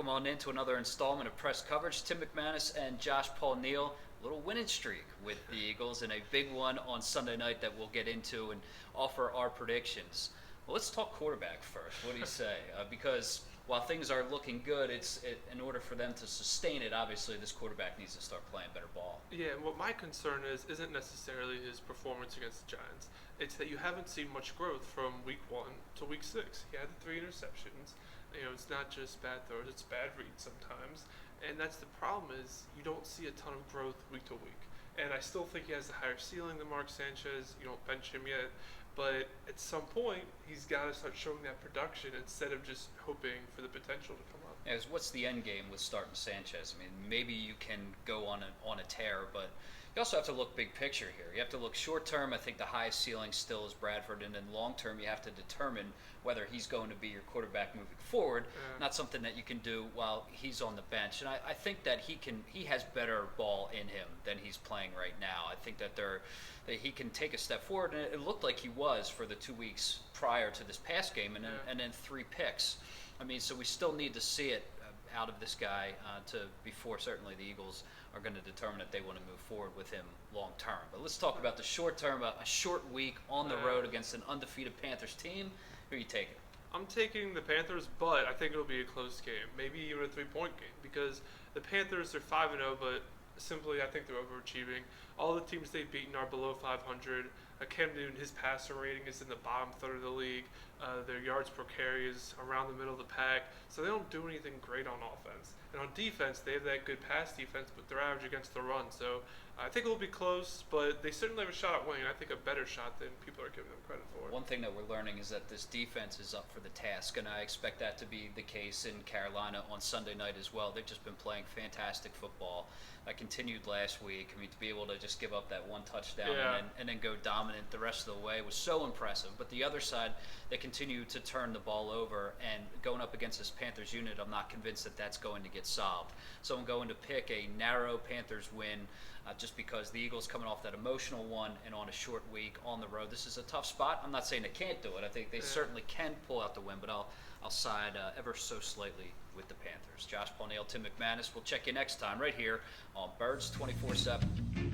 Welcome on into another installment of Press Coverage. Tim McManus and Josh Paul Neal. A little winning streak with the Eagles and a big one on Sunday night that we'll get into and offer our predictions. Well, let's talk quarterback first. What do you say? Because while things are looking good, in order for them to sustain it, obviously this quarterback needs to start playing better ball. Yeah, and what my concern isn't necessarily his performance against the Giants. It's that you haven't seen much growth from week 1 to week 6. He had the 3 interceptions. It's not just bad throws, it's bad reads sometimes. And that's the problem is you don't see a ton of growth week to week. And I still think he has a higher ceiling than Mark Sanchez. You don't bench him yet. But at some point, he's got to start showing that production instead of just hoping for the potential to come up. As what's the end game with starting Sanchez? I mean, maybe you can go on a tear, but you also have to look big picture here. You have to look short term. I think the highest ceiling still is Bradford, and then long term, you have to determine whether he's going to be your quarterback moving forward. Not something that you can do while he's on the bench. And I think that he has better ball in him than he's playing right now. I think that he can take a step forward, and it looked like he was for the 2 weeks prior to this past game, and then 3 picks. I mean, so we still need to see it out of this guy before certainly the Eagles are going to determine if they want to move forward with him long term. But let's talk about the short term, a short week on the road against an undefeated Panthers team. Who are you taking? I'm taking the Panthers, but I think it'll be a close game, maybe even a 3-point game, because the Panthers are 5-0, but simply I think they're overachieving. All the teams they've beaten are below 500. Cam Newton, his passer rating is in the bottom third of the league. Their yards per carry is around the middle of the pack, so they don't do anything great on offense. And on defense, they have that good pass defense, but they're average against the run. So I think it will be close, but they certainly have a shot at winning. I think a better shot than people are giving them credit for. One thing that we're learning is that this defense is up for the task, and I expect that to be the case in Carolina on Sunday night as well. They've just been playing fantastic football. That continued last week. I mean, to be able to just give up that one touchdown and then go dominant the rest of the way was so impressive. But the other side, they continue to turn the ball over, and going up against this Panthers unit, I'm not convinced that that's going to get solved. So I'm going to pick a narrow Panthers win just because the Eagles coming off that emotional one and on a short week on the road. This is a tough spot. I'm not saying they can't do it. I think they certainly can pull out the win, but I'll side ever so slightly with the Panthers. Josh Paul Neal, Tim McManus. We'll check you next time right here on Birds 24/7.